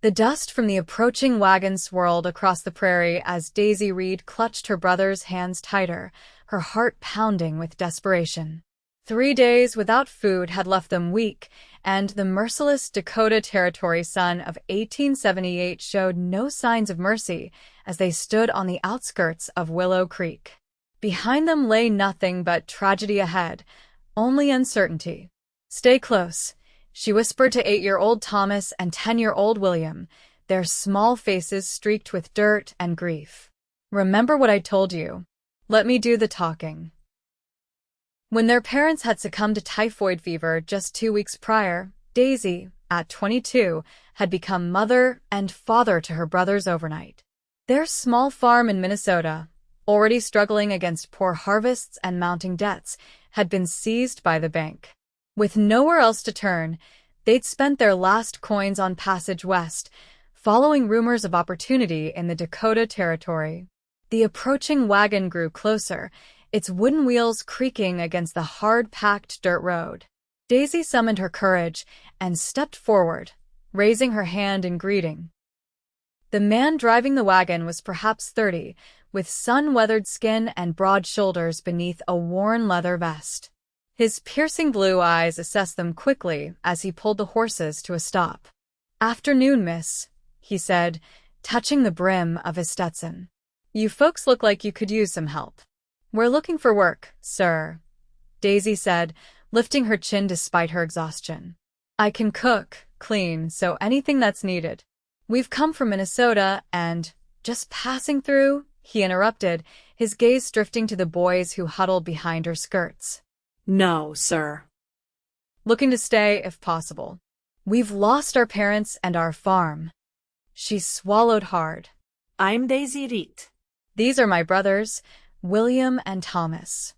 The dust from the approaching wagon swirled across the prairie as Daisy Reed clutched her brother's hands tighter, her heart pounding with desperation. 3 days without food had left them weak, and the merciless Dakota Territory sun of 1878 showed no signs of mercy as they stood on the outskirts of Willow Creek. Behind them lay nothing but tragedy ahead, only uncertainty. "Stay close," she whispered to 8-year-old Thomas and 10-year-old William, their small faces streaked with dirt and grief. "Remember what I told you. Let me do the talking." When their parents had succumbed to typhoid fever just 2 weeks prior, Daisy, at 22, had become mother and father to her brothers overnight. Their small farm in Minnesota, already struggling against poor harvests and mounting debts, had been seized by the bank. With nowhere else to turn, they'd spent their last coins on passage west, following rumors of opportunity in the Dakota Territory. The approaching wagon grew closer, its wooden wheels creaking against the hard-packed dirt road. Daisy summoned her courage and stepped forward, raising her hand in greeting. The man driving the wagon was perhaps 30, with sun-weathered skin and broad shoulders beneath a worn leather vest. His piercing blue eyes assessed them quickly as he pulled the horses to a stop. "Afternoon, miss," he said, touching the brim of his Stetson. "You folks look like you could use some help." "We're looking for work, sir," Daisy said, lifting her chin despite her exhaustion. "I can cook, clean, so anything that's needed." "We've come from Minnesota and, just passing through," he interrupted, his gaze drifting to the boys who huddled behind her skirts. "No, sir." "Looking to stay, if possible. We've lost our parents and our farm." She swallowed hard. "I'm Daisy Reed." "These are my brothers, William and Thomas."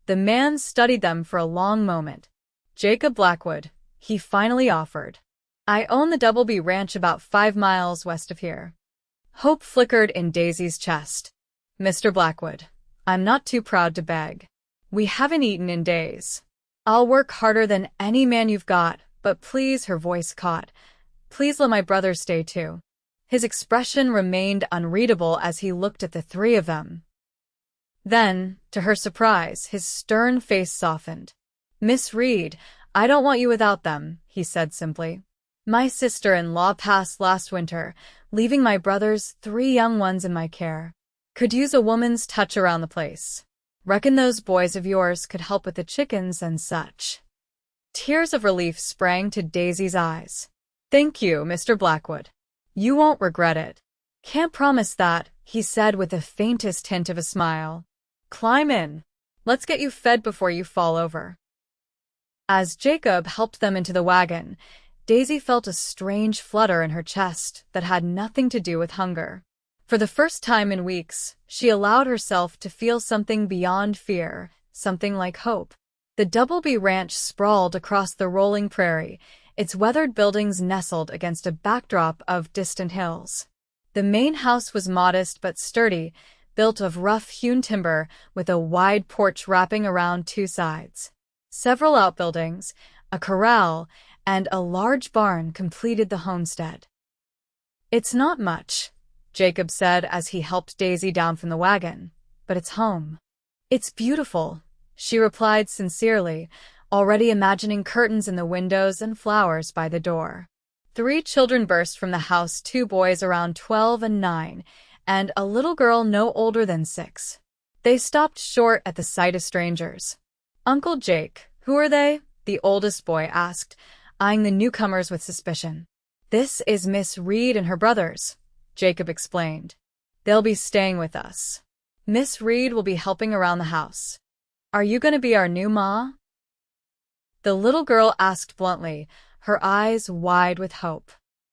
The man studied them for a long moment. "Jacob Blackwood," he finally offered. "I own the Double B Ranch about 5 miles west of here." Hope flickered in Daisy's chest. "Mr. Blackwood, I'm not too proud to beg. We haven't eaten in days. I'll work harder than any man you've got, but please," her voice caught, "please let my brother stay too." His expression remained unreadable as he looked at the 3 of them. Then, to her surprise, his stern face softened. "Miss Reed, I don't want you without them," he said simply. "My sister-in-law passed last winter, leaving my brother's 3 young ones in my care. Could use a woman's touch around the place. Reckon those boys of yours could help with the chickens and such." Tears of relief sprang to Daisy's eyes. "Thank you, Mr. Blackwood. You won't regret it." "Can't promise that," he said with the faintest hint of a smile. "Climb in. Let's get you fed before you fall over." As Jacob helped them into the wagon, Daisy felt a strange flutter in her chest that had nothing to do with hunger. For the first time in weeks, she allowed herself to feel something beyond fear, something like hope. The Double B Ranch sprawled across the rolling prairie, its weathered buildings nestled against a backdrop of distant hills. The main house was modest but sturdy, built of rough-hewn timber with a wide porch wrapping around 2 sides. Several outbuildings, a corral, and a large barn completed the homestead. "It's not much," Jacob said as he helped Daisy down from the wagon, "but it's home." "It's beautiful," she replied sincerely, already imagining curtains in the windows and flowers by the door. 3 children burst from the house, 2 boys around 12 and 9, and a little girl no older than 6. They stopped short at the sight of strangers. "Uncle Jake, who are they?" the oldest boy asked, eyeing the newcomers with suspicion. "This is Miss Reed and her brothers," Jacob explained. "They'll be staying with us. Miss Reed will be helping around the house. Are you going to be our new ma?" The little girl asked bluntly, her eyes wide with hope.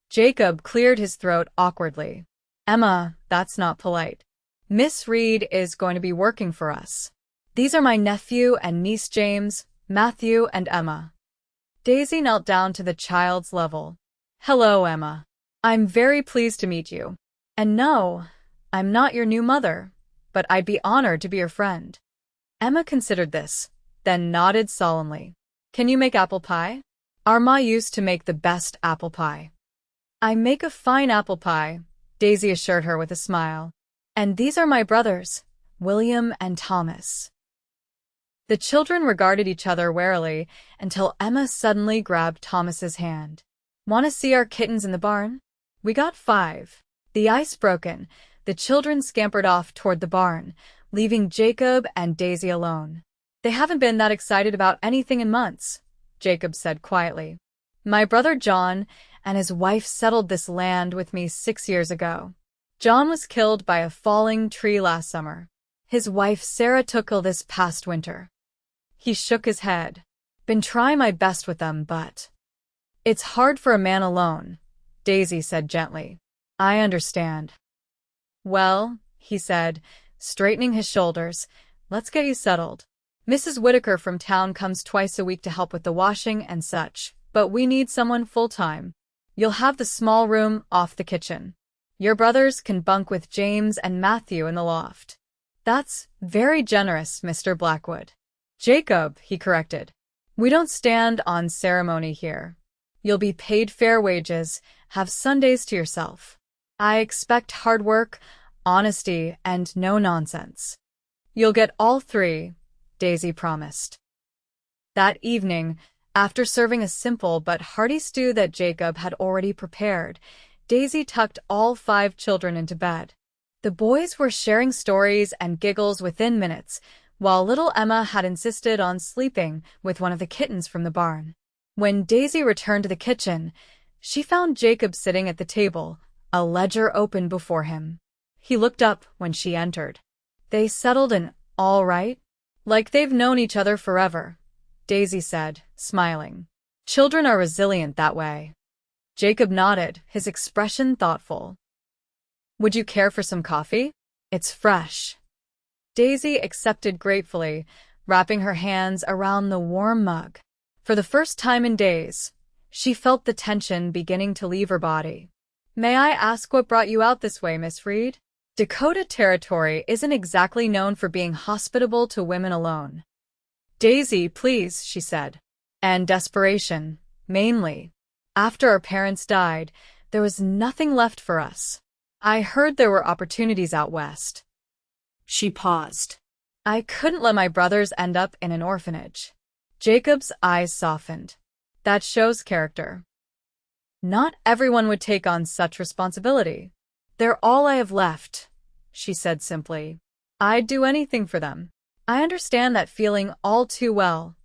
Jacob cleared his throat awkwardly. "Emma, that's not polite. Miss Reed is going to be working for us. These are my nephew and niece James, Matthew, and Emma." Daisy knelt down to the child's level. "Hello, Emma. I'm very pleased to meet you. And no, I'm not your new mother, but I'd be honored to be your friend." Emma considered this, then nodded solemnly. "Can you make apple pie? Our ma used to make the best apple pie." I make a fine apple pie, Daisy assured her with a smile. And these are my brothers, William and Thomas. The children regarded each other warily until Emma suddenly grabbed Thomas's hand. Want to see our kittens in the barn? We got 5. The ice broken, the children scampered off toward the barn, leaving Jacob and Daisy alone. They haven't been that excited about anything in months, Jacob said quietly. My brother John and his wife settled this land with me 6 years ago. John was killed by a falling tree last summer. His wife Sarah took ill this past winter. He shook his head. Been trying my best with them, but it's hard for a man alone, Daisy said gently. I understand. Well, he said, straightening his shoulders, let's get you settled. Mrs. Whitaker from town comes twice a week to help with the washing and such, but we need someone full-time. You'll have the small room off the kitchen. Your brothers can bunk with James and Matthew in the loft. That's very generous, Mr. Blackwood. Jacob, he corrected. We don't stand on ceremony here. You'll be paid fair wages, have Sundays to yourself. I expect hard work, honesty, and no nonsense. You'll get all 3, Daisy promised. That evening, after serving a simple but hearty stew that Jacob had already prepared, Daisy tucked all 5 children into bed. The boys were sharing stories and giggles within minutes, while little Emma had insisted on sleeping with one of the kittens from the barn. When Daisy returned to the kitchen, she found Jacob sitting at the table, a ledger open before him. He looked up when she entered. They settled in, all right? Like they've known each other forever, Daisy said, smiling. Children are resilient that way. Jacob nodded, his expression thoughtful. Would you care for some coffee? It's fresh. Daisy accepted gratefully, wrapping her hands around the warm mug. For the first time in days, she felt the tension beginning to leave her body. May I ask what brought you out this way, Miss Reed? Dakota Territory isn't exactly known for being hospitable to women alone. Daisy, please, she said. And desperation, mainly. After our parents died, there was nothing left for us. I heard there were opportunities out west. She paused. I couldn't let my brothers end up in an orphanage. Jacob's eyes softened. That shows character. Not everyone would take on such responsibility. They're all I have left, she said simply. I'd do anything for them. I understand that feeling all too well,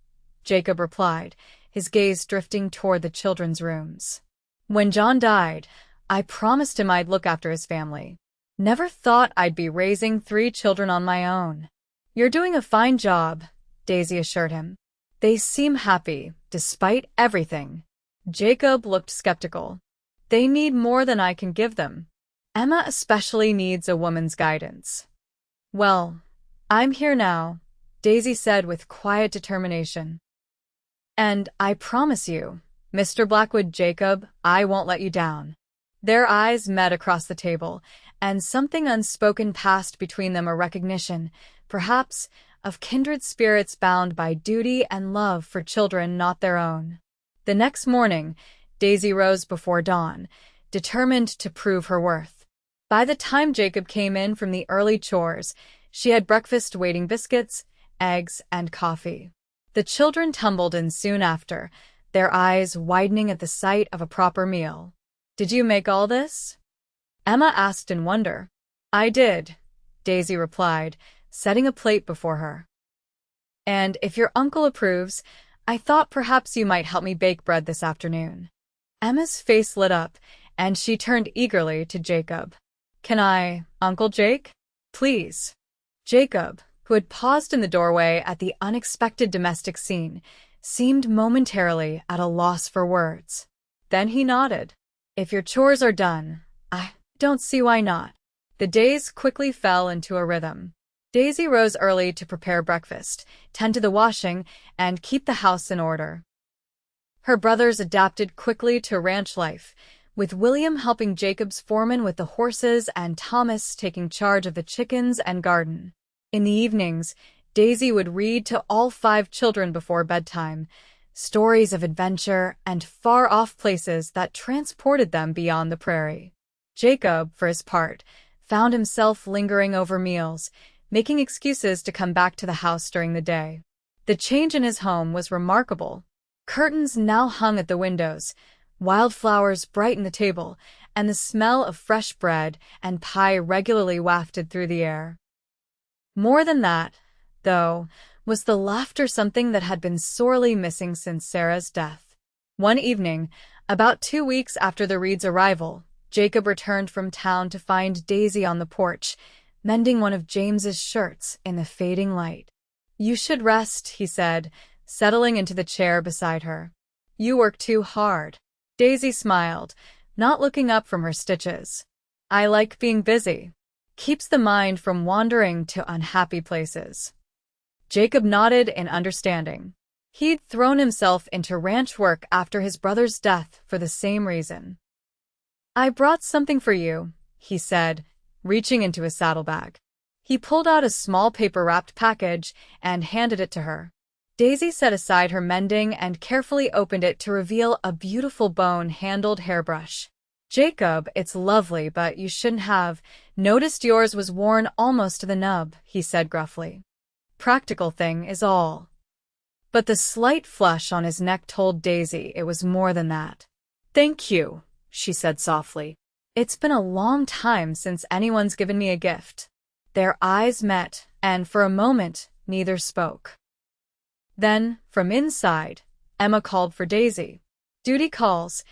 Jacob replied, his gaze drifting toward the children's rooms. When John died, I promised him I'd look after his family. Never thought I'd be raising 3 children on my own. You're doing a fine job, Daisy assured him. They seem happy, despite everything. Jacob looked skeptical. They need more than I can give them. Emma especially needs a woman's guidance. Well, I'm here now, Daisy said with quiet determination. And I promise you, Mr. Blackwood, Jacob, I won't let you down. Their eyes met across the table, and something unspoken passed between them, a recognition, perhaps, of kindred spirits bound by duty and love for children not their own. The next morning, Daisy rose before dawn, determined to prove her worth. By the time Jacob came in from the early chores, she had breakfast waiting: biscuits, eggs, and coffee. The children tumbled in soon after, their eyes widening at the sight of a proper meal. Did you make all this? Emma asked in wonder. I did, Daisy replied, setting a plate before her. And if your uncle approves, I thought perhaps you might help me bake bread this afternoon. Emma's face lit up, and she turned eagerly to Jacob. Can I, Uncle Jake? Please. Jacob, who had paused in the doorway at the unexpected domestic scene, seemed momentarily at a loss for words. Then he nodded. If your chores are done, I don't see why not. The days quickly fell into a rhythm. Daisy rose early to prepare breakfast, tend to the washing, and keep the house in order. Her brothers adapted quickly to ranch life, with William helping Jacob's foreman with the horses and Thomas taking charge of the chickens and garden. In the evenings, Daisy would read to all 5 children before bedtime, stories of adventure and far-off places that transported them beyond the prairie. Jacob, for his part, found himself lingering over meals, making excuses to come back to the house during the day. The change in his home was remarkable. Curtains now hung at the windows, wildflowers brightened the table, and the smell of fresh bread and pie regularly wafted through the air. More than that, though, was the laughter, something that had been sorely missing since Sarah's death. One evening, about 2 weeks after the Reeds' arrival, Jacob returned from town to find Daisy on the porch, mending one of James's shirts in the fading light. "You should rest," he said, settling into the chair beside her. "You work too hard." Daisy smiled, not looking up from her stitches. "I like being busy. Keeps the mind from wandering to unhappy places." Jacob nodded in understanding. He'd thrown himself into ranch work after his brother's death for the same reason. "I brought something for you," he said, reaching into his saddlebag. He pulled out a small paper-wrapped package and handed it to her. Daisy set aside her mending and carefully opened it to reveal a beautiful bone-handled hairbrush. "Jacob, it's lovely, but you shouldn't have noticed yours was worn almost to the nub," he said gruffly. "Practical thing is all." But the slight flush on his neck told Daisy it was more than that. "Thank you," she said softly. "It's been a long time since anyone's given me a gift." Their eyes met, and for a moment, neither spoke. Then, from inside, Emma called for Daisy. "Duty calls,"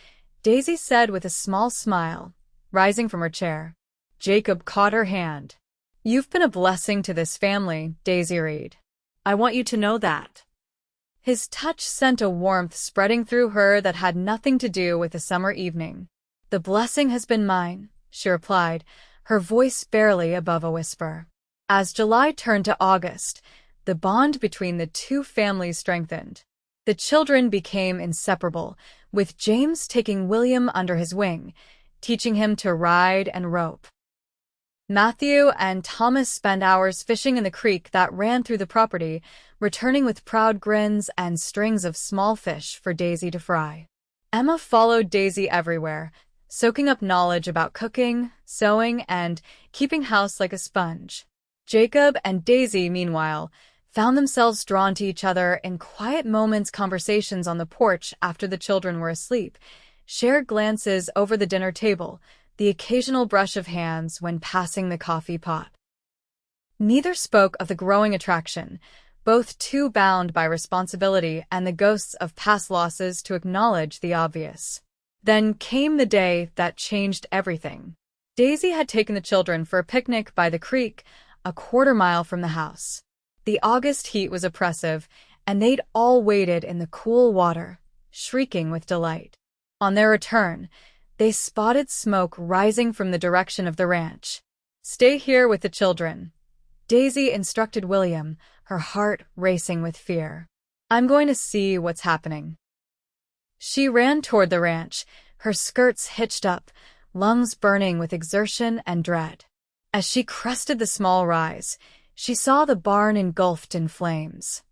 Daisy said with a small smile, rising from her chair. Jacob caught her hand. "You've been a blessing to this family, Daisy Reed. I want you to know that." His touch sent a warmth spreading through her that had nothing to do with the summer evening. "The blessing has been mine," she replied, her voice barely above a whisper. As July turned to August, the bond between the two families strengthened. The children became inseparable, with James taking William under his wing, teaching him to ride and rope. Matthew and Thomas spent hours fishing in the creek that ran through the property, returning with proud grins and strings of small fish for Daisy to fry. Emma followed Daisy everywhere, soaking up knowledge about cooking, sewing, and keeping house like a sponge. Jacob and Daisy, meanwhile, found themselves drawn to each other in quiet moments, conversations on the porch after the children were asleep, shared glances over the dinner table, the occasional brush of hands when passing the coffee pot. Neither spoke of the growing attraction, both too bound by responsibility and the ghosts of past losses to acknowledge the obvious. Then came the day that changed everything. Daisy had taken the children for a picnic by the creek, a quarter-mile from the house. The August heat was oppressive, and they'd all waded in the cool water, shrieking with delight. On their return, they spotted smoke rising from the direction of the ranch. "Stay here with the children," Daisy instructed William, her heart racing with fear. "I'm going to see what's happening." She ran toward the ranch, her skirts hitched up, lungs burning with exertion and dread. As she crested the small rise, she saw the barn engulfed in flames.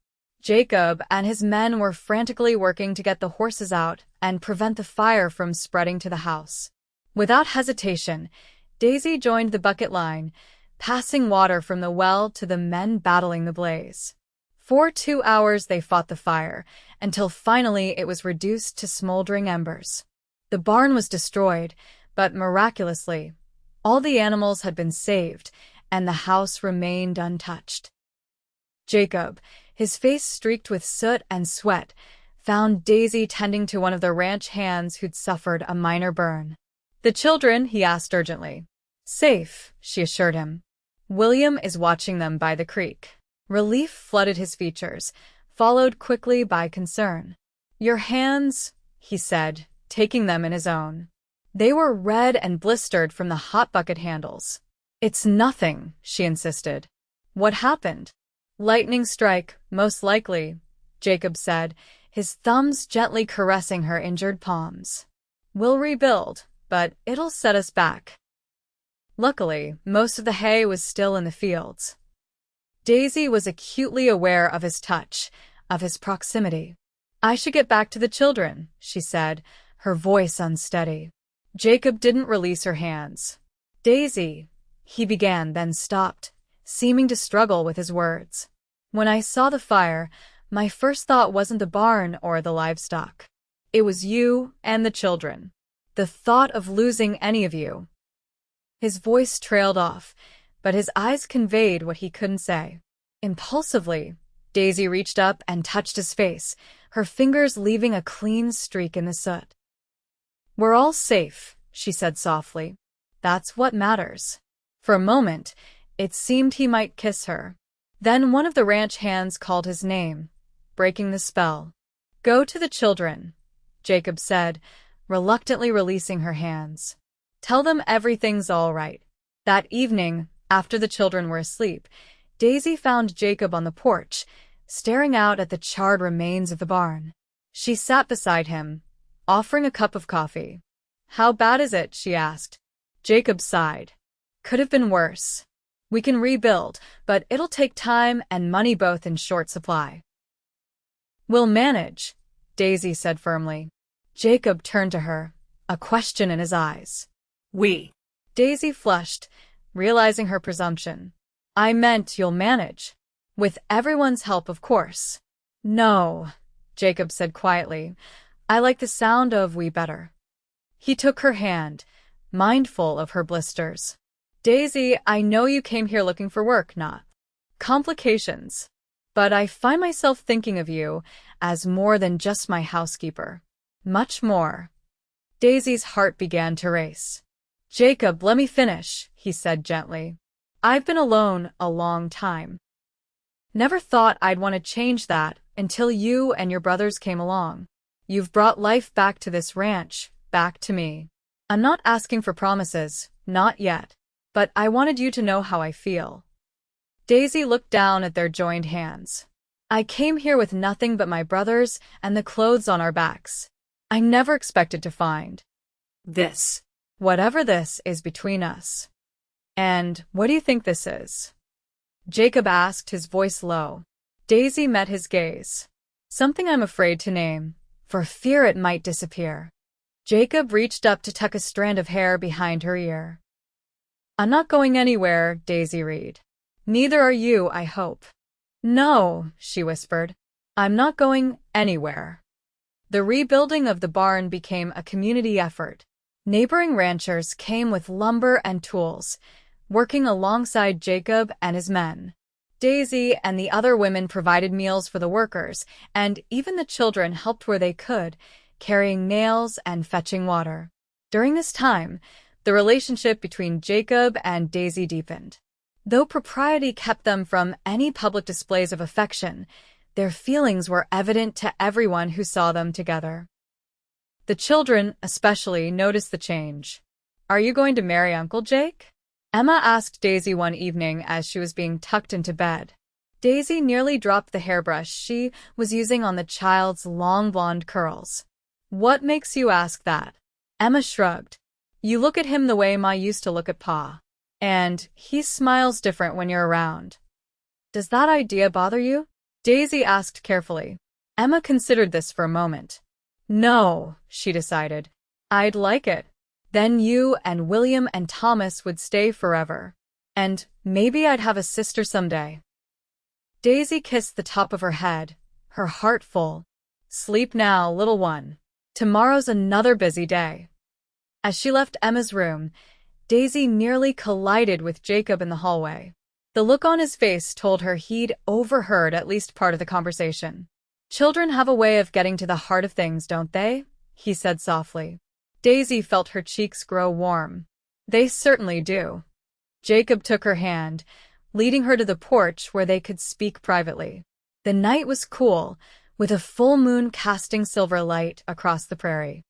Jacob and his men were frantically working to get the horses out and prevent the fire from spreading to the house. Without hesitation, Daisy joined the bucket line, passing water from the well to the men battling the blaze. For 2 hours they fought the fire, until finally it was reduced to smoldering embers. The barn was destroyed, but miraculously, all the animals had been saved, and the house remained untouched. Jacob, his face streaked with soot and sweat, found Daisy tending to one of the ranch hands who'd suffered a minor burn. "The children?" he asked urgently. "Safe," she assured him. "William is watching them by the creek." Relief flooded his features, followed quickly by concern. "Your hands," he said, taking them in his own. They were red and blistered from the hot bucket handles. "It's nothing," she insisted. "What happened?" "Lightning strike, most likely," Jacob said, his thumbs gently caressing her injured palms. "We'll rebuild, but it'll set us back." Luckily, most of the hay was still in the fields. Daisy was acutely aware of his touch, of his proximity. I should get back to the children, she said, her voice unsteady. Jacob didn't release her hands. Daisy, he began, then stopped, seeming to struggle with his words. When I saw the fire, my first thought wasn't the barn or the livestock. It was you and the children. The thought of losing any of you. His voice trailed off, but his eyes conveyed what he couldn't say. Impulsively, Daisy reached up and touched his face, her fingers leaving a clean streak in the soot. We're all safe, she said softly. That's what matters. For a moment, it seemed he might kiss her. Then one of the ranch hands called his name, breaking the spell. Go to the children, Jacob said, reluctantly releasing her hands. Tell them everything's all right. That evening, after the children were asleep, Daisy found Jacob on the porch, staring out at the charred remains of the barn. She sat beside him, offering a cup of coffee. How bad is it? She asked. Jacob sighed. Could have been worse. We can rebuild, but it'll take time and money, both in short supply. We'll manage, Daisy said firmly. Jacob turned to her, a question in his eyes. We. Daisy flushed, realizing her presumption. I meant you'll manage. With everyone's help, of course. No, Jacob said quietly. I like the sound of we better. He took her hand, mindful of her blisters. Daisy, I know you came here looking for work, not complications. But I find myself thinking of you as more than just my housekeeper. Much more. Daisy's heart began to race. Jacob, let me finish, he said gently. I've been alone a long time. Never thought I'd want to change that until you and your brothers came along. You've brought life back to this ranch, back to me. I'm not asking for promises, not yet, but I wanted you to know how I feel. Daisy looked down at their joined hands. I came here with nothing but my brothers and the clothes on our backs. I never expected to find this. Whatever this is between us. And what do you think this is? Jacob asked, his voice low. Daisy met his gaze. Something I'm afraid to name, for fear it might disappear. Jacob reached up to tuck a strand of hair behind her ear. I'm not going anywhere, Daisy read. Neither are you, I hope. No, she whispered. I'm not going anywhere. The rebuilding of the barn became a community effort. Neighboring ranchers came with lumber and tools, working alongside Jacob and his men. Daisy and the other women provided meals for the workers, and even the children helped where they could, carrying nails and fetching water. During this time, the relationship between Jacob and Daisy deepened. Though propriety kept them from any public displays of affection, their feelings were evident to everyone who saw them together. The children, especially, noticed the change. Are you going to marry Uncle Jake? Emma asked Daisy one evening as she was being tucked into bed. Daisy nearly dropped the hairbrush she was using on the child's long blonde curls. What makes you ask that? Emma shrugged. You look at him the way Ma used to look at Pa. And he smiles different when you're around. Does that idea bother you? Daisy asked carefully. Emma considered this for a moment. No, she decided. I'd like it. Then you and William and Thomas would stay forever. And maybe I'd have a sister someday. Daisy kissed the top of her head, her heart full. Sleep now, little one. Tomorrow's another busy day. As she left Emma's room, Daisy nearly collided with Jacob in the hallway. The look on his face told her he'd overheard at least part of the conversation. Children have a way of getting to the heart of things, don't they? He said softly. Daisy felt her cheeks grow warm. They certainly do. Jacob took her hand, leading her to the porch where they could speak privately. The night was cool, with a full moon casting silver light across the prairie.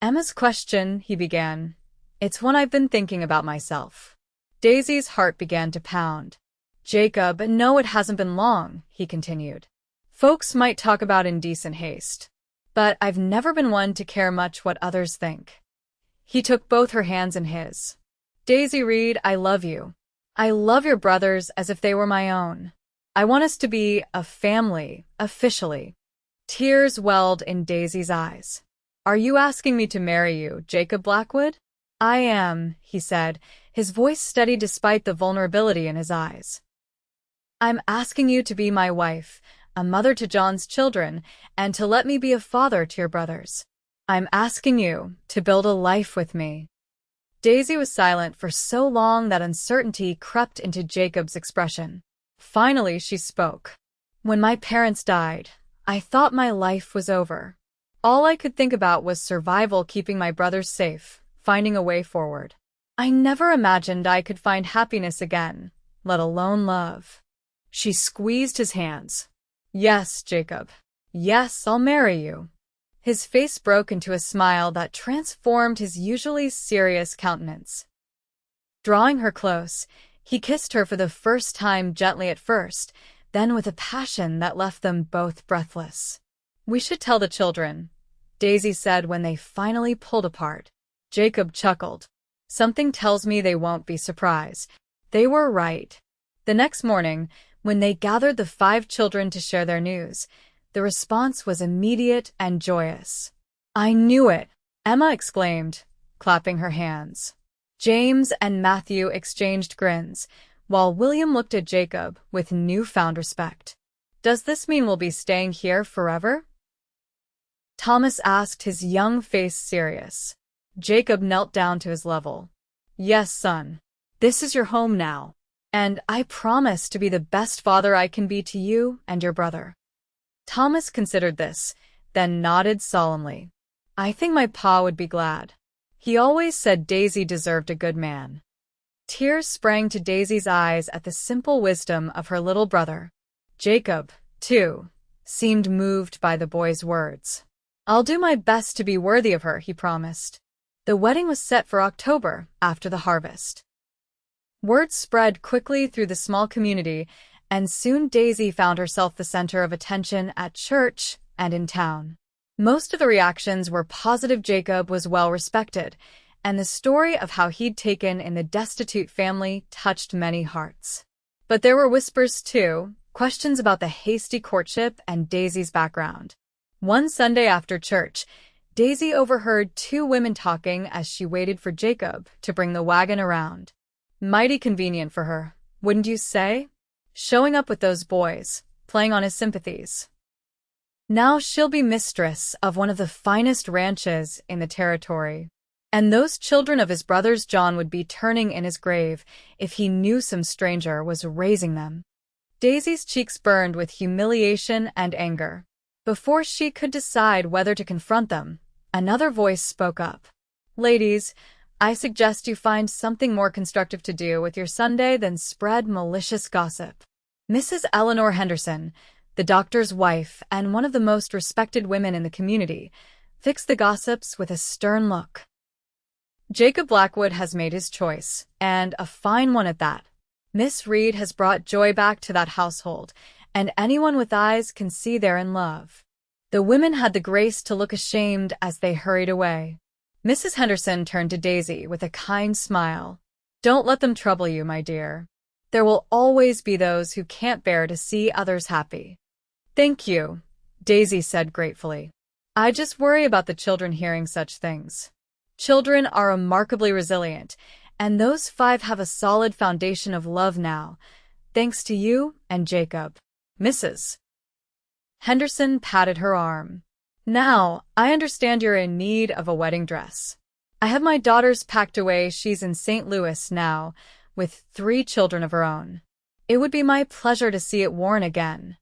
Emma's question, he began. It's one I've been thinking about myself. Daisy's heart began to pound. Jacob, no, it hasn't been long, he continued. Folks might talk about indecent haste, but I've never been one to care much what others think. He took both her hands in his. Daisy Reed, I love you. I love your brothers as if they were my own. I want us to be a family, officially. Tears welled in Daisy's eyes. "Are you asking me to marry you, Jacob Blackwood?" "I am," he said, his voice steady despite the vulnerability in his eyes. "I'm asking you to be my wife, a mother to John's children, and to let me be a father to your brothers. I'm asking you to build a life with me." Daisy was silent for so long that uncertainty crept into Jacob's expression. Finally, she spoke. "When my parents died, I thought my life was over. All I could think about was survival, keeping my brothers safe, finding a way forward. I never imagined I could find happiness again, let alone love." She squeezed his hands. "Yes, Jacob. Yes, I'll marry you." His face broke into a smile that transformed his usually serious countenance. Drawing her close, he kissed her for the first time, gently at first, then with a passion that left them both breathless. "We should tell the children," Daisy said when they finally pulled apart. Jacob chuckled. "Something tells me they won't be surprised." They were right. The next morning, when they gathered the 5 children to share their news, the response was immediate and joyous. "I knew it!" Emma exclaimed, clapping her hands. James and Matthew exchanged grins, while William looked at Jacob with newfound respect. "Does this mean we'll be staying here forever?" Thomas asked, his young face serious. Jacob knelt down to his level. "Yes, son. This is your home now. And I promise to be the best father I can be to you and your brother." Thomas considered this, then nodded solemnly. "I think my pa would be glad. He always said Daisy deserved a good man." Tears sprang to Daisy's eyes at the simple wisdom of her little brother. Jacob, too, seemed moved by the boy's words. "I'll do my best to be worthy of her," he promised. The wedding was set for October, after the harvest. Word spread quickly through the small community, and soon Daisy found herself the center of attention at church and in town. Most of the reactions were positive. Jacob was well respected, and the story of how he'd taken in the destitute family touched many hearts. But there were whispers too, questions about the hasty courtship and Daisy's background. One Sunday after church, Daisy overheard 2 women talking as she waited for Jacob to bring the wagon around. Mighty convenient for her, wouldn't you say? Showing up with those boys, playing on his sympathies. Now she'll be mistress of one of the finest ranches in the territory. And those children of his brothers, John would be turning in his grave if he knew some stranger was raising them. Daisy's cheeks burned with humiliation and anger. Before she could decide whether to confront them, another voice spoke up. "Ladies, I suggest you find something more constructive to do with your Sunday than spread malicious gossip." Mrs. Eleanor Henderson, the doctor's wife and one of the most respected women in the community, fixed the gossips with a stern look. "Jacob Blackwood has made his choice, and a fine one at that. Miss Reed has brought joy back to that household, and anyone with eyes can see they're in love." The women had the grace to look ashamed as they hurried away. Mrs. Henderson turned to Daisy with a kind smile. "Don't let them trouble you, my dear. There will always be those who can't bear to see others happy." "Thank you," Daisy said gratefully. "I just worry about the children hearing such things. Children are remarkably resilient, and those 5 have a solid foundation of love now, thanks to you and Jacob." Mrs. Henderson patted her arm. "Now, I understand you're in need of a wedding dress. I have my daughter's packed away. She's in St. Louis now, with 3 children of her own. It would be my pleasure to see it worn again."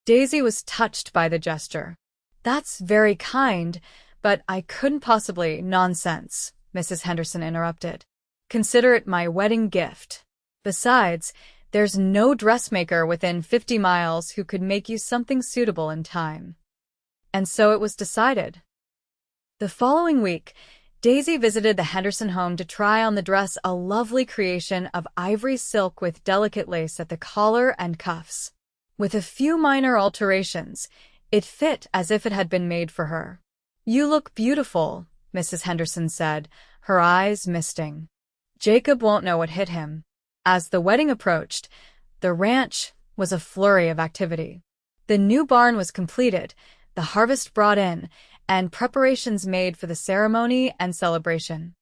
Daisy was touched by the gesture. "That's very kind, but I couldn't possibly—" "Nonsense," Mrs. Henderson interrupted. "Consider it my wedding gift. Besides, there's no dressmaker within 50 miles who could make you something suitable in time." And so it was decided. The following week, Daisy visited the Henderson home to try on the dress, a lovely creation of ivory silk with delicate lace at the collar and cuffs. With a few minor alterations, it fit as if it had been made for her. "You look beautiful," Mrs. Henderson said, her eyes misting. Jacob won't know what hit him. As the wedding approached, the ranch was a flurry of activity. The new barn was completed, the harvest brought in, and preparations made for the ceremony and celebration.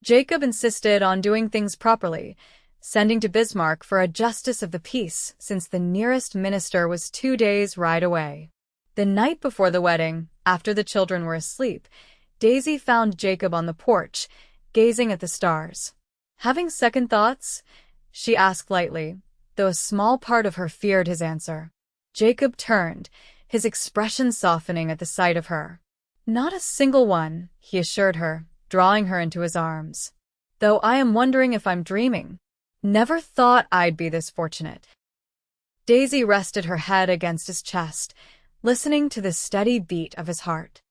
Jacob insisted on doing things properly, sending to Bismarck for a justice of the peace since the nearest minister was 2 days' ride away. The night before the wedding, after the children were asleep, Daisy found Jacob on the porch, gazing at the stars. Having second thoughts? She asked lightly, though a small part of her feared his answer. Jacob turned, his expression softening at the sight of her. "Not a single one," he assured her, drawing her into his arms. "Though I am wondering if I'm dreaming. Never thought I'd be this fortunate." Daisy rested her head against his chest, listening to the steady beat of his heart.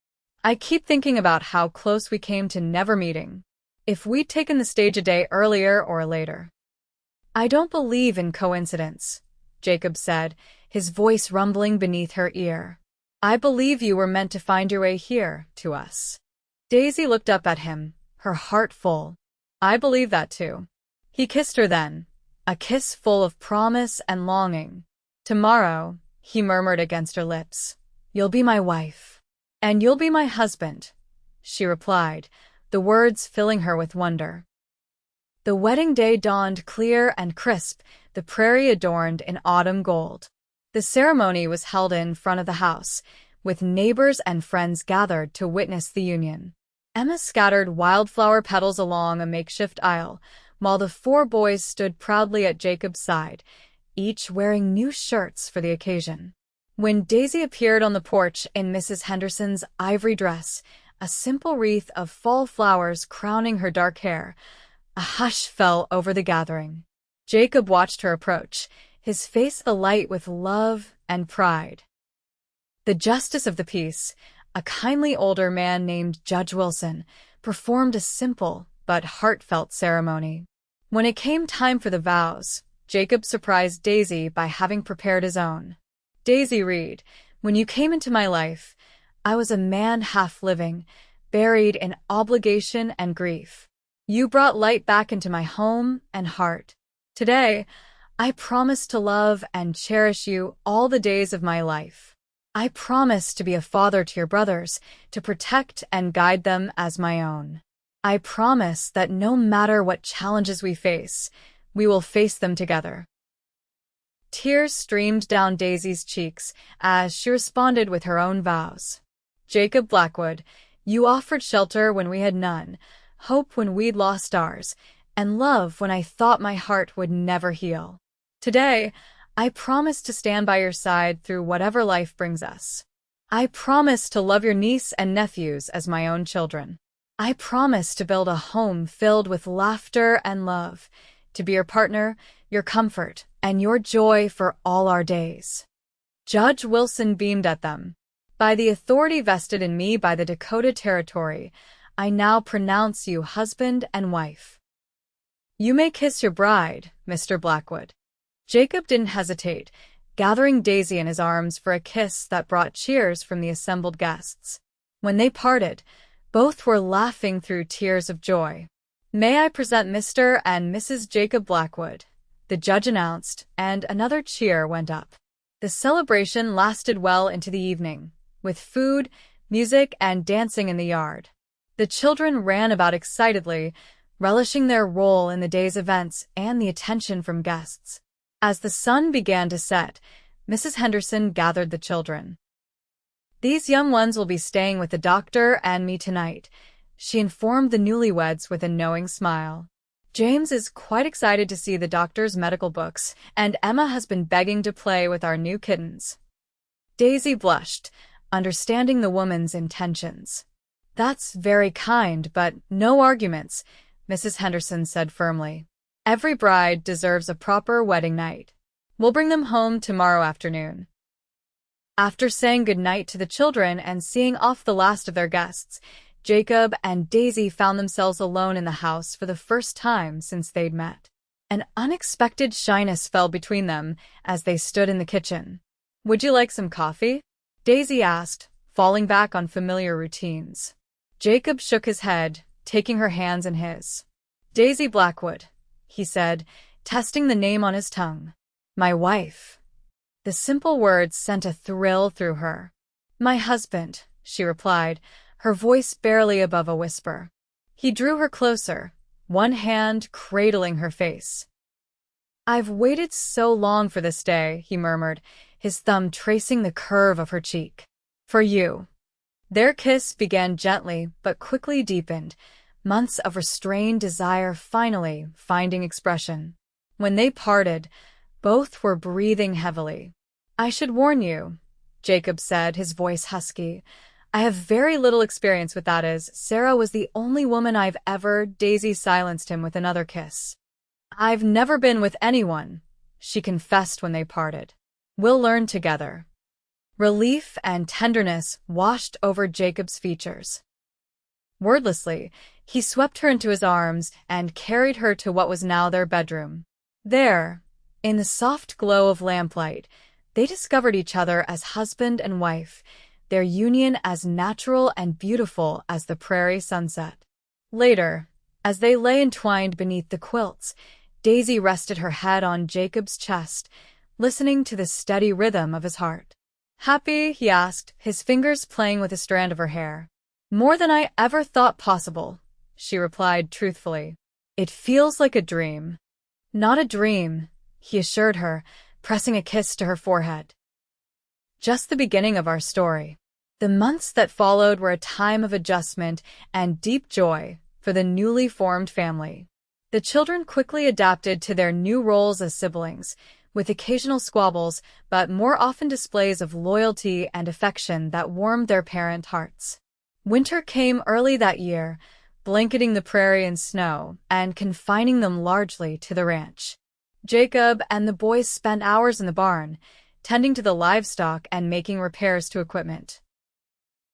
"I keep thinking about how close we came to never meeting. If we'd taken the stage a day earlier or later." "I don't believe in coincidence," Jacob said, his voice rumbling beneath her ear. "I believe you were meant to find your way here, to us." Daisy looked up at him, her heart full. "I believe that too." He kissed her then, a kiss full of promise and longing. "Tomorrow," he murmured against her lips, "you'll be my wife." "And you'll be my husband," she replied, the words filling her with wonder. The wedding day dawned clear and crisp, the prairie adorned in autumn gold. The ceremony was held in front of the house, with neighbors and friends gathered to witness the union. Emma scattered wildflower petals along a makeshift aisle, while the 4 boys stood proudly at Jacob's side, each wearing new shirts for the occasion. When Daisy appeared on the porch in Mrs. Henderson's ivory dress, a simple wreath of fall flowers crowning her dark hair, a hush fell over the gathering. Jacob watched her approach, his face alight with love and pride. The justice of the peace, a kindly older man named Judge Wilson, performed a simple but heartfelt ceremony. When it came time for the vows, Jacob surprised Daisy by having prepared his own. "Daisy Reed, when you came into my life, I was a man half living, buried in obligation and grief. You brought light back into my home and heart. Today, I promise to love and cherish you all the days of my life. I promise to be a father to your brothers, to protect and guide them as my own. I promise that no matter what challenges we face, we will face them together." Tears streamed down Daisy's cheeks as she responded with her own vows. "Jacob Blackwood, you offered shelter when we had none, hope when we'd lost ours, and love when I thought my heart would never heal. Today, I promise to stand by your side through whatever life brings us. I promise to love your niece and nephews as my own children. I promise to build a home filled with laughter and love, to be your partner, your comfort, and your joy for all our days." Judge Wilson beamed at them. "By the authority vested in me by the Dakota Territory, I now pronounce you husband and wife. You may kiss your bride, Mr. Blackwood." Jacob didn't hesitate, gathering Daisy in his arms for a kiss that brought cheers from the assembled guests. When they parted, both were laughing through tears of joy. "May I present Mr. and Mrs. Jacob Blackwood," the judge announced, and another cheer went up. The celebration lasted well into the evening, with food, music, and dancing in the yard. The children ran about excitedly, relishing their role in the day's events and the attention from guests. As the sun began to set, Mrs. Henderson gathered the children. "These young ones will be staying with the doctor and me tonight," she informed the newlyweds with a knowing smile. "James is quite excited to see the doctor's medical books, and Emma has been begging to play with our new kittens." Daisy blushed, understanding the woman's intentions. "That's very kind, but no arguments," Mrs. Henderson said firmly. "Every bride deserves a proper wedding night. We'll bring them home tomorrow afternoon." After saying goodnight to the children and seeing off the last of their guests, Jacob and Daisy found themselves alone in the house for the first time since they'd met. An unexpected shyness fell between them as they stood in the kitchen. "Would you like some coffee?" Daisy asked, falling back on familiar routines. Jacob shook his head, taking her hands in his. "Daisy Blackwood," he said, testing the name on his tongue. "My wife." The simple words sent a thrill through her. My husband, she replied, her voice barely above a whisper. He drew her closer, one hand cradling her face. I've waited so long for this day, he murmured, his thumb tracing the curve of her cheek. For you. Their kiss began gently but quickly deepened, months of restrained desire finally finding expression. When they parted, both were breathing heavily. I should warn you, Jacob said, his voice husky. I have very little experience with that as Sarah was the only woman I've ever. Daisy silenced him with another kiss. I've never been with anyone, she confessed when they parted. We'll learn together. Relief and tenderness washed over Jacob's features. Wordlessly, he swept her into his arms and carried her to what was now their bedroom. There, in the soft glow of lamplight, they discovered each other as husband and wife, their union as natural and beautiful as the prairie sunset. Later, as they lay entwined beneath the quilts, Daisy rested her head on Jacob's chest, listening to the steady rhythm of his heart. Happy? He asked, his fingers playing with a strand of her hair. More than I ever thought possible, she replied truthfully. It feels like a dream. Not a dream, he assured her, pressing a kiss to her forehead. Just the beginning of our story. The months that followed were a time of adjustment and deep joy for the newly formed family. The children quickly adapted to their new roles as siblings, with occasional squabbles but more often displays of loyalty and affection that warmed their parent hearts. Winter came early that year, blanketing the prairie in snow and confining them largely to the ranch. Jacob and the boys spent hours in the barn, tending to the livestock and making repairs to equipment.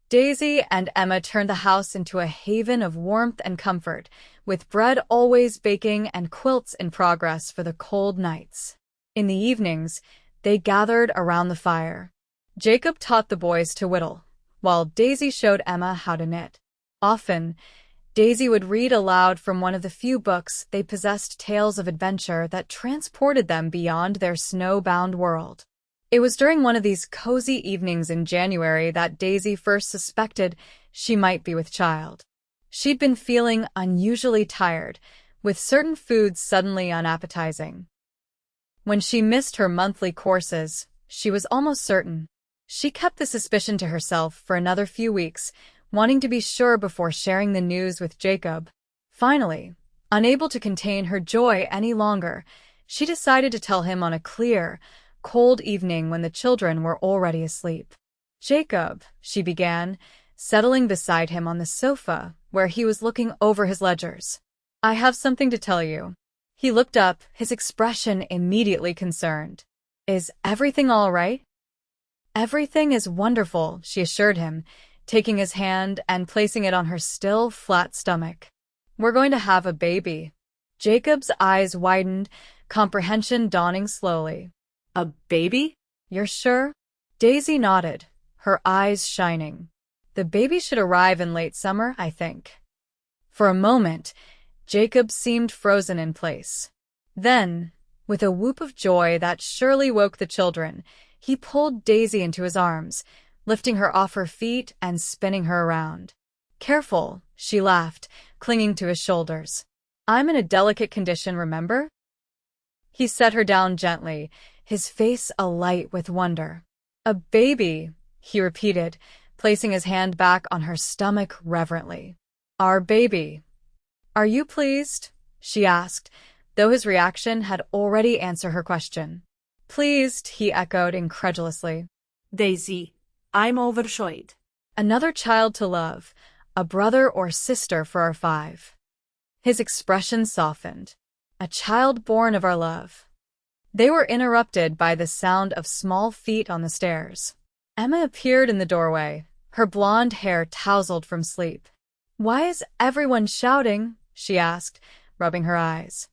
Daisy and Emma turned the house into a haven of warmth and comfort, with bread always baking and quilts in progress for the cold nights. In the evenings, they gathered around the fire. Jacob taught the boys to whittle, while Daisy showed Emma how to knit. Often, Daisy would read aloud from one of the few books they possessed, tales of adventure that transported them beyond their snow-bound world. It was during one of these cozy evenings in January that Daisy first suspected she might be with child. She'd been feeling unusually tired, with certain foods suddenly unappetizing. When she missed her monthly courses, she was almost certain. She kept the suspicion to herself for another few weeks, wanting to be sure before sharing the news with Jacob. Finally, unable to contain her joy any longer, she decided to tell him on a clear, cold evening when the children were already asleep. Jacob, she began, settling beside him on the sofa where he was looking over his ledgers. I have something to tell you. He looked up, his expression immediately concerned. Is everything all right? Everything is wonderful, she assured him, taking his hand and placing it on her still, flat stomach. We're going to have a baby. Jacob's eyes widened, comprehension dawning slowly. A baby? You're sure? Daisy nodded, her eyes shining. The baby should arrive in late summer, I think. For a moment, Jacob seemed frozen in place. Then, with a whoop of joy that surely woke the children, he pulled Daisy into his arms, lifting her off her feet and spinning her around. Careful, she laughed, clinging to his shoulders. I'm in a delicate condition, remember? He set her down gently, his face alight with wonder. A baby, he repeated, placing his hand back on her stomach reverently. Our baby. Are you pleased? She asked, though his reaction had already answered her question. Pleased, he echoed incredulously. Daisy, I'm overjoyed. Another child to love, a brother or sister for our 5. His expression softened. A child born of our love. They were interrupted by the sound of small feet on the stairs. Emma appeared in the doorway, her blonde hair tousled from sleep. Why is everyone shouting? She asked, rubbing her eyes.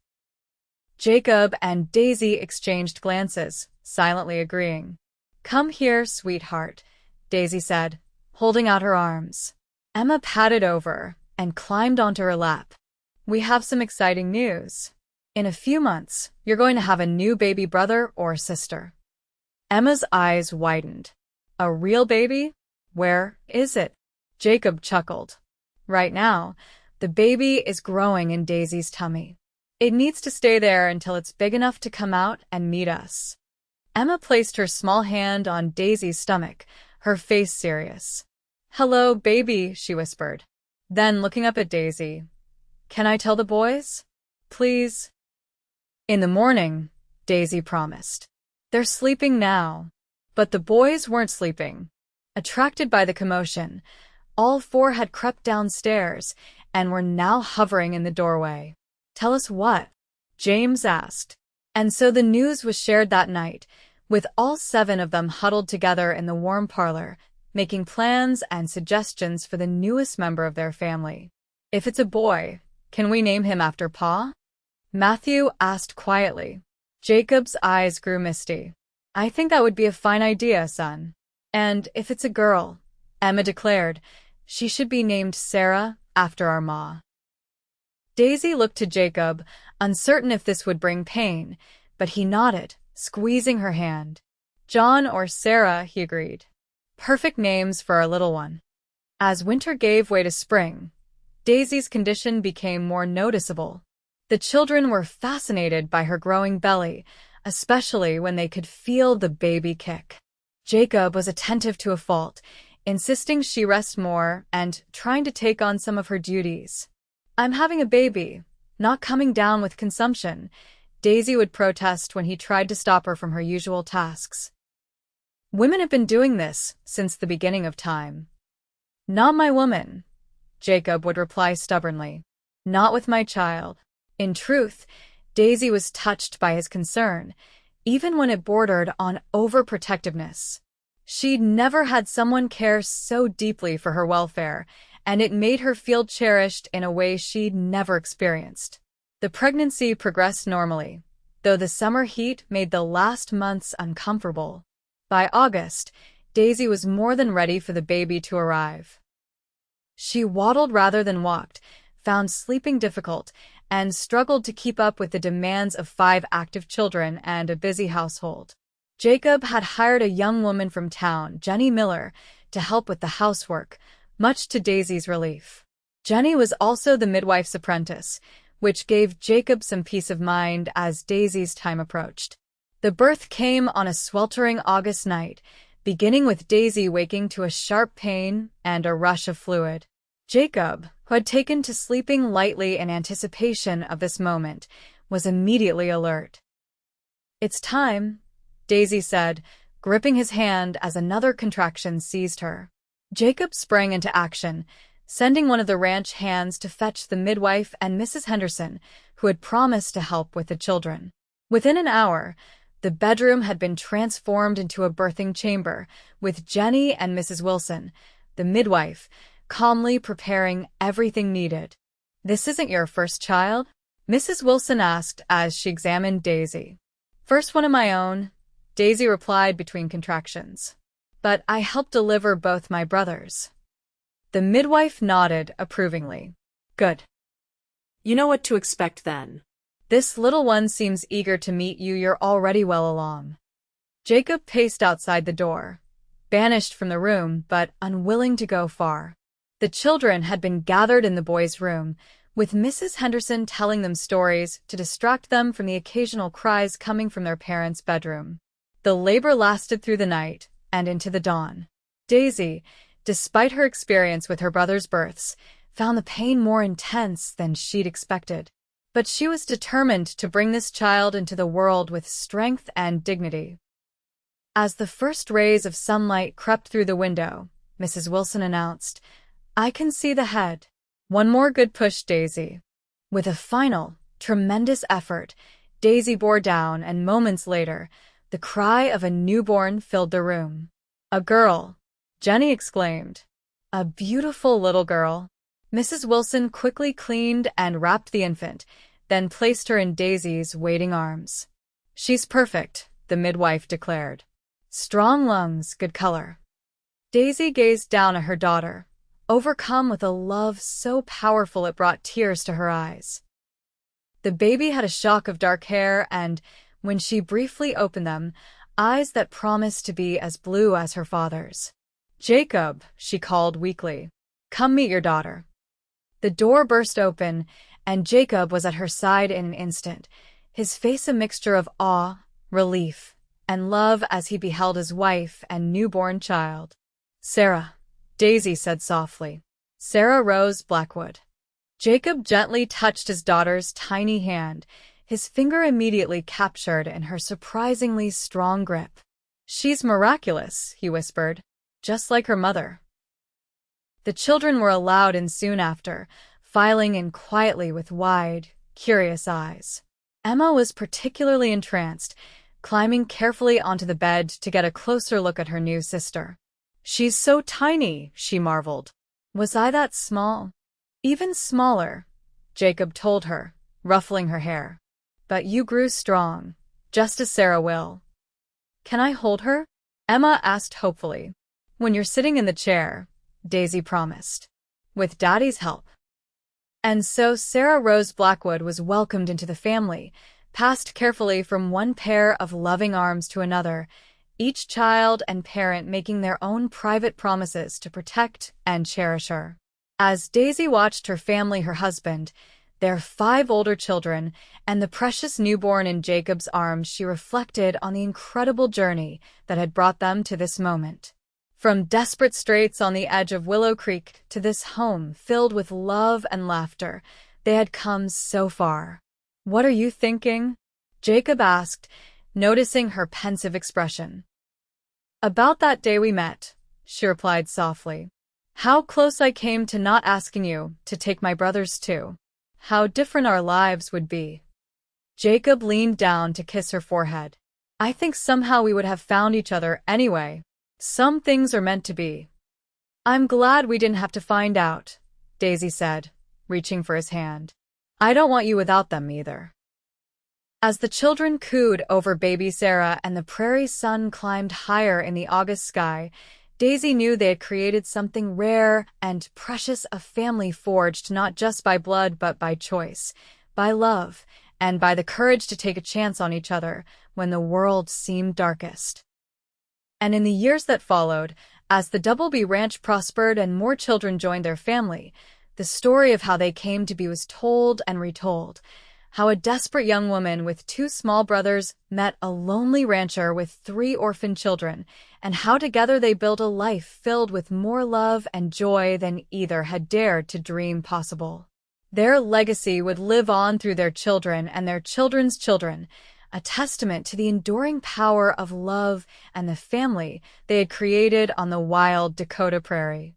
Jacob and Daisy exchanged glances, silently agreeing. Come here, sweetheart, Daisy said, holding out her arms. Emma patted over and climbed onto her lap. We have some exciting news. In a few months, you're going to have a new baby brother or sister. Emma's eyes widened. A real baby? Where is it? Jacob chuckled. Right now, the baby is growing in Daisy's tummy. It needs to stay there until it's big enough to come out and meet us. Emma placed her small hand on Daisy's stomach, her face serious. Hello, baby, she whispered. Then, looking up at Daisy, can I tell the boys? Please? In the morning, Daisy promised. They're sleeping now. But the boys weren't sleeping. Attracted by the commotion, all four had crept downstairs and were now hovering in the doorway. Tell us what? James asked. And so the news was shared that night, with all 7 of them huddled together in the warm parlor, making plans and suggestions for the newest member of their family. If it's a boy, can we name him after Pa? Matthew asked quietly. Jacob's eyes grew misty. I think that would be a fine idea, son. And if it's a girl, Emma declared, she should be named Sarah after our ma. Daisy looked to Jacob, uncertain if this would bring pain, but he nodded, squeezing her hand. John or Sarah, he agreed. Perfect names for our little one. As winter gave way to spring, Daisy's condition became more noticeable. The children were fascinated by her growing belly, especially when they could feel the baby kick. Jacob was attentive to a fault, insisting she rest more and trying to take on some of her duties. I'm having a baby, not coming down with consumption, Daisy would protest when he tried to stop her from her usual tasks. Women have been doing this since the beginning of time. Not my woman, Jacob would reply stubbornly. Not with my child. In truth, Daisy was touched by his concern, even when it bordered on overprotectiveness. She'd never had someone care so deeply for her welfare, and it made her feel cherished in a way she'd never experienced. The pregnancy progressed normally, though the summer heat made the last months uncomfortable. By August, Daisy was more than ready for the baby to arrive. She waddled rather than walked, found sleeping difficult, and struggled to keep up with the demands of 5 active children and a busy household. Jacob had hired a young woman from town, Jenny Miller, to help with the housework, much to Daisy's relief. Jenny was also the midwife's apprentice, which gave Jacob some peace of mind as Daisy's time approached. The birth came on a sweltering August night, beginning with Daisy waking to a sharp pain and a rush of fluid. Jacob, who had taken to sleeping lightly in anticipation of this moment, was immediately alert. It's time, Daisy said, gripping his hand as another contraction seized her. Jacob sprang into action, sending one of the ranch hands to fetch the midwife and Mrs. Henderson, who had promised to help with the children. Within an hour, the bedroom had been transformed into a birthing chamber, with Jenny and Mrs. Wilson, the midwife, calmly preparing everything needed. This isn't your first child? Mrs. Wilson asked as she examined Daisy. First one of my own, Daisy replied between contractions. But I helped deliver both my brothers. The midwife nodded approvingly. Good. You know what to expect then. This little one seems eager to meet you. You're already well along. Jacob paced outside the door, banished from the room but unwilling to go far. The children had been gathered in the boys' room, with Mrs. Henderson telling them stories to distract them from the occasional cries coming from their parents' bedroom. The labor lasted through the night and into the dawn. Daisy, despite her experience with her brother's births, found the pain more intense than she'd expected. But she was determined to bring this child into the world with strength and dignity. As the first rays of sunlight crept through the window, Mrs. Wilson announced, I can see the head. One more good push, Daisy. With a final, tremendous effort, Daisy bore down, and moments later, the cry of a newborn filled the room. A girl, Jenny exclaimed. A beautiful little girl. Mrs. Wilson quickly cleaned and wrapped the infant, then placed her in Daisy's waiting arms. She's perfect, the midwife declared. Strong lungs, good color. Daisy gazed down at her daughter, overcome with a love so powerful it brought tears to her eyes. The baby had a shock of dark hair and, when she briefly opened them, eyes that promised to be as blue as her father's. "Jacob," she called weakly. "Come meet your daughter." The door burst open, and Jacob was at her side in an instant, his face a mixture of awe, relief, and love as he beheld his wife and newborn child. "Sarah," Daisy said softly. "Sarah Rose Blackwood." Jacob gently touched his daughter's tiny hand, his finger immediately captured in her surprisingly strong grip. "She's miraculous," he whispered, "just like her mother." The children were allowed in soon after, filing in quietly with wide, curious eyes. Emma was particularly entranced, climbing carefully onto the bed to get a closer look at her new sister. "She's so tiny," she marveled. "Was I that small?" "Even smaller," Jacob told her, ruffling her hair. "But you grew strong, just as Sarah will." "Can I hold her?" Emma asked hopefully. "When you're sitting in the chair," Daisy promised. "With Daddy's help." And so Sarah Rose Blackwood was welcomed into the family, passed carefully from one pair of loving arms to another, each child and parent making their own private promises to protect and cherish her. As Daisy watched her family, her husband, their 5 older children, and the precious newborn in Jacob's arms, she reflected on the incredible journey that had brought them to this moment. From desperate straits on the edge of Willow Creek to this home filled with love and laughter, they had come so far. "What are you thinking?" Jacob asked, noticing her pensive expression. "About that day we met," she replied softly. "How close I came to not asking you to take my brothers too. How different our lives would be." Jacob leaned down to kiss her forehead. "I think somehow we would have found each other anyway. Some things are meant to be." "I'm glad we didn't have to find out," Daisy said, reaching for his hand. "I don't want you without them either." As the children cooed over baby Sarah and the prairie sun climbed higher in the August sky, Daisy knew they had created something rare and precious, a family forged not just by blood but by choice, by love, and by the courage to take a chance on each other when the world seemed darkest. And in the years that followed, as the Double-B Ranch prospered and more children joined their family, the story of how they came to be was told and retold. How a desperate young woman with 2 small brothers met a lonely rancher with 3 orphaned children, and how together they built a life filled with more love and joy than either had dared to dream possible. Their legacy would live on through their children and their children's children, a testament to the enduring power of love and the family they had created on the wild Dakota Prairie.